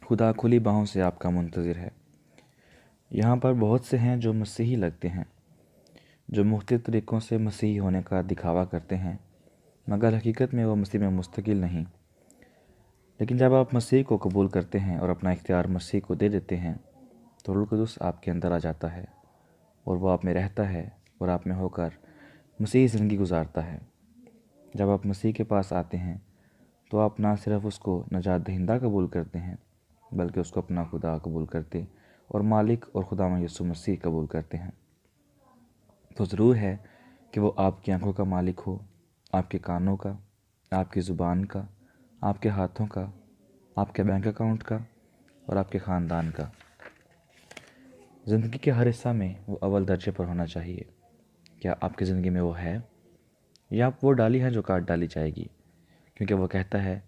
خدا کھلی باہوں سے آپ کا منتظر ہے۔ یہاں پر بہت سے ہیں جو مسیحی لگتے ہیں، جو مختلف طریقوں سے مسیحی ہونے کا دکھاوا کرتے ہیں، مگر حقیقت میں وہ مسیح میں مستقل نہیں۔ لیکن جب آپ مسیح کو قبول کرتے ہیں اور اپنا اختیار مسیح کو دے دیتے ہیں تو روح القدس آپ کے اندر آ جاتا ہے اور وہ آپ میں رہتا ہے اور آپ میں ہو کر مسیحی زندگی گزارتا ہے۔ جب آپ مسیح کے پاس آتے ہیں تو آپ نہ صرف اس کو نجات دہندہ قبول کرتے ہیں بلکہ اس کو اپنا خدا قبول کرتے اور مالک اور خداوند یسوع مسیح قبول کرتے ہیں۔ تو ضرور ہے کہ وہ آپ کی آنکھوں کا مالک ہو، آپ کے کانوں کا، آپ کی زبان کا، آپ کے ہاتھوں کا، آپ کے بینک اکاؤنٹ کا اور آپ کے خاندان کا۔ زندگی کے ہر حصہ میں وہ اول درجے پر ہونا چاہیے۔ کیا آپ کی زندگی میں وہ ہے؟ یا آپ وہ ڈالی ہے جو کاٹ ڈالی جائے گی؟ کیونکہ وہ کہتا ہے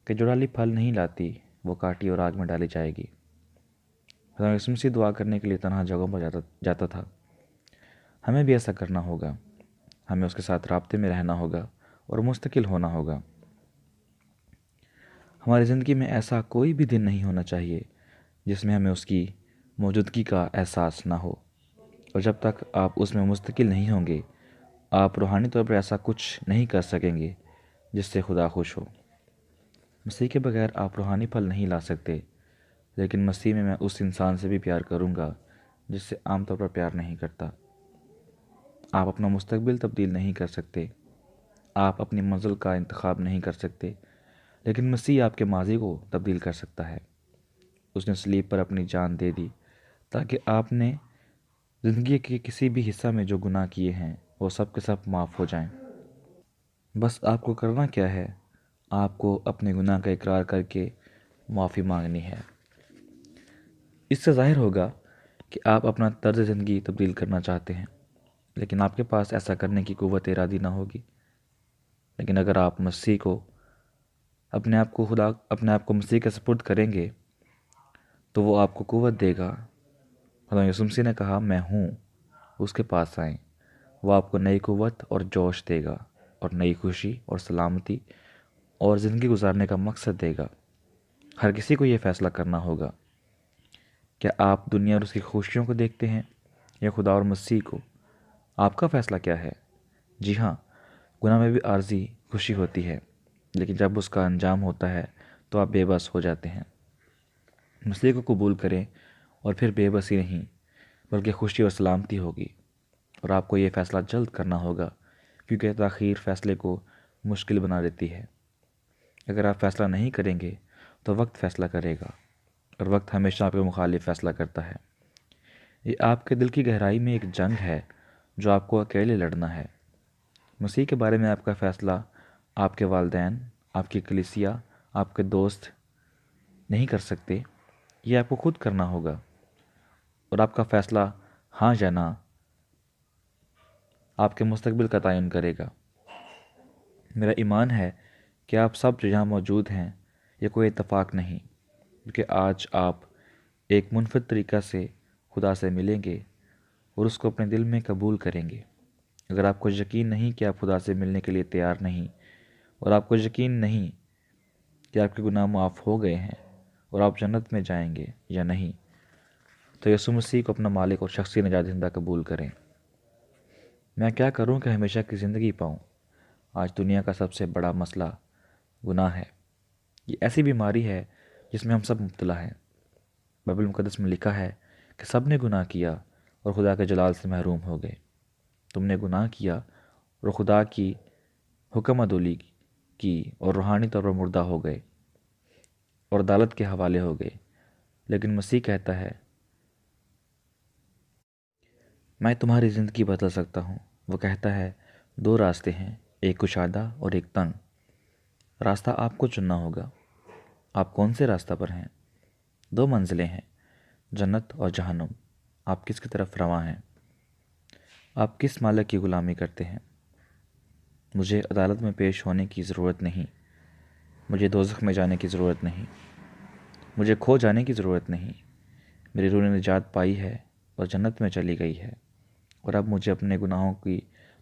کہ جو ڈالی پھل نہیں لاتی وہ کاٹی اور آگ میں ڈالی جائے گی۔ خدا یسوع مسیح دعا کرنے کے لیے تنہا جگہوں پر جاتا تھا۔ ہمیں بھی ایسا کرنا ہوگا۔ ہمیں اس کے ساتھ رابطے میں رہنا ہوگا اور مستقل ہونا ہوگا۔ ہماری زندگی میں ایسا کوئی بھی دن نہیں ہونا چاہیے جس میں ہمیں اس کی موجودگی کا احساس نہ ہو، اور جب تک آپ اس میں مستقل نہیں ہوں گے آپ روحانی طور پر ایسا کچھ نہیں کر سکیں گے جس سے خدا خوش ہو۔ مسیح کے بغیر آپ روحانی پھل نہیں لا سکتے، لیکن مسیح میں اس انسان سے بھی پیار کروں گا جس سے عام طور پر پیار نہیں کرتا۔ آپ اپنا مستقبل تبدیل نہیں کر سکتے، آپ اپنی منزل کا انتخاب نہیں کر سکتے، لیکن مسیح آپ کے ماضی کو تبدیل کر سکتا ہے۔ اس نے صلیب پر اپنی جان دے دی تاکہ آپ نے زندگی کے کسی بھی حصہ میں جو گناہ کیے ہیں وہ سب کے سب معاف ہو جائیں۔ بس آپ کو کرنا کیا ہے؟ آپ کو اپنے گناہ کا اقرار کر کے معافی مانگنی ہے۔ اس سے ظاہر ہوگا کہ آپ اپنا طرز زندگی تبدیل کرنا چاہتے ہیں، لیکن آپ کے پاس ایسا کرنے کی قوت ارادی نہ ہوگی۔ لیکن اگر آپ مسیح کو اپنے آپ کو مسیح کے سپرد کریں گے تو وہ آپ کو قوت دے گا۔ خدا یسوع مسیح نے کہا میں ہوں، اس کے پاس آئیں۔ وہ آپ کو نئی قوت اور جوش دے گا اور نئی خوشی اور سلامتی اور زندگی گزارنے کا مقصد دے گا۔ ہر کسی کو یہ فیصلہ کرنا ہوگا۔ کیا آپ دنیا اور اس کی خوشیوں کو دیکھتے ہیں یا خدا اور مسیح کو؟ آپ کا فیصلہ کیا ہے؟ جی ہاں، گناہ میں بھی عارضی خوشی ہوتی ہے، لیکن جب اس کا انجام ہوتا ہے تو آپ بے بس ہو جاتے ہیں۔ مسیح کو قبول کریں اور پھر بے بسی نہیں بلکہ خوشی اور سلامتی ہوگی، اور آپ کو یہ فیصلہ جلد کرنا ہوگا کیونکہ تاخیر فیصلے کو مشکل بنا دیتی ہے۔ اگر آپ فیصلہ نہیں کریں گے تو وقت فیصلہ کرے گا، اور وقت ہمیشہ آپ کے مخالف فیصلہ کرتا ہے۔ یہ آپ کے دل کی گہرائی میں ایک جنگ ہے جو آپ کو اکیلے لڑنا ہے۔ مسیح کے بارے میں آپ کا فیصلہ آپ کے والدین، آپ کی کلیسیا، آپ کے دوست نہیں کر سکتے، یہ آپ کو خود کرنا ہوگا، اور آپ کا فیصلہ ہاں یا نہ آپ کے مستقبل کا تعین کرے گا۔ میرا ایمان ہے کہ آپ سب جو یہاں موجود ہیں یہ کوئی اتفاق نہیں، کیونکہ آج آپ ایک منفرد طریقہ سے خدا سے ملیں گے اور اس کو اپنے دل میں قبول کریں گے۔ اگر آپ کو یقین نہیں کہ آپ خدا سے ملنے کے لیے تیار نہیں، اور آپ کو یقین نہیں کہ آپ کے گناہ معاف ہو گئے ہیں اور آپ جنت میں جائیں گے یا نہیں، تو یسوع مسیح کو اپنا مالک اور شخصی نجات دہندہ قبول کریں۔ میں کیا کروں کہ ہمیشہ کی زندگی پاؤں؟ آج دنیا کا سب سے بڑا مسئلہ گناہ ہے۔ یہ ایسی بیماری ہے جس میں ہم سب مبتلا ہیں۔ بائبل مقدس میں لکھا ہے کہ سب نے گناہ کیا اور خدا کے جلال سے محروم ہو گئے۔ تم نے گناہ کیا اور خدا کی حکم عدولی کی اور روحانی طور پر مردہ ہو گئے اور عدالت کے حوالے ہو گئے۔ لیکن مسیح کہتا ہے میں تمہاری زندگی بدل سکتا ہوں۔ وہ کہتا ہے دو راستے ہیں، ایک کشادہ اور ایک تنگ۔ راستہ آپ کو چننا ہوگا۔ آپ کون سے راستہ پر ہیں؟ دو منزلیں ہیں، جنت اور جہنم۔ آپ کس کی طرف رواں ہیں؟ آپ کس مالک کی غلامی کرتے ہیں؟ مجھے عدالت میں پیش ہونے کی ضرورت نہیں، مجھے دوزخ میں جانے کی ضرورت نہیں، مجھے کھو جانے کی ضرورت نہیں۔ میری روح نے نجات پائی ہے اور جنت میں چلی گئی ہے، اور اب مجھے اپنے گناہوں کی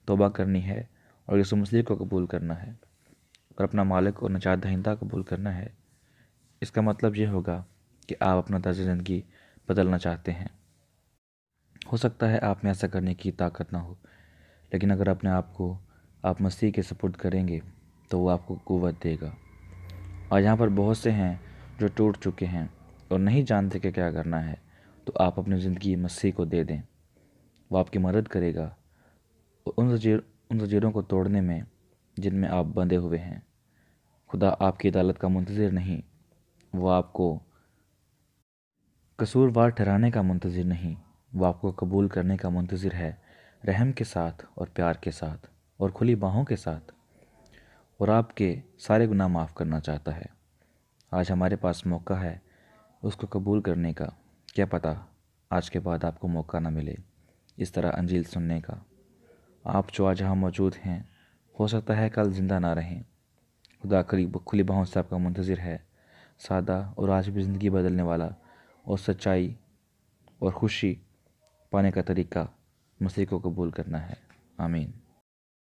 توبہ کرنی ہے اور یسوع مسیح کو قبول کرنا ہے اور اپنا مالک اور نجات دہندہ قبول کرنا ہے۔ اس کا مطلب یہ ہوگا کہ آپ اپنا طرز زندگی بدلنا چاہتے ہیں۔ ہو سکتا ہے آپ میں ایسا کرنے کی طاقت نہ ہو، لیکن اگر اپنے آپ کو آپ مسیح کے سپرد کریں گے تو وہ آپ کو قوت دے گا۔ اور یہاں پر بہت سے ہیں جو ٹوٹ چکے ہیں اور نہیں جانتے کہ کیا کرنا ہے، تو آپ اپنی زندگی مسیح کو دے دیں، وہ آپ کی مدد کرے گا ان زنجیروں کو توڑنے میں جن میں آپ بندھے ہوئے ہیں۔ خدا آپ کی عدالت کا منتظر نہیں، وہ آپ کو قصوروار ٹھہرانے کا منتظر نہیں، وہ آپ کو قبول کرنے کا منتظر ہے، رحم کے ساتھ اور پیار کے ساتھ اور کھلی باہوں کے ساتھ، اور آپ کے سارے گناہ معاف کرنا چاہتا ہے۔ آج ہمارے پاس موقع ہے اس کو قبول کرنے کا۔ کیا پتہ آج کے بعد آپ کو موقع نہ ملے اس طرح انجیل سننے کا۔ آپ جو آج یہاں موجود ہیں، ہو سکتا ہے کل زندہ نہ رہیں۔ خدا کھلی باہوں سے آپ کا منتظر ہے۔ سادہ اور آج بھی زندگی بدلنے والا اور سچائی اور خوشی پانے کا طریقہ مسیح کو قبول کرنا ہے۔ آمین۔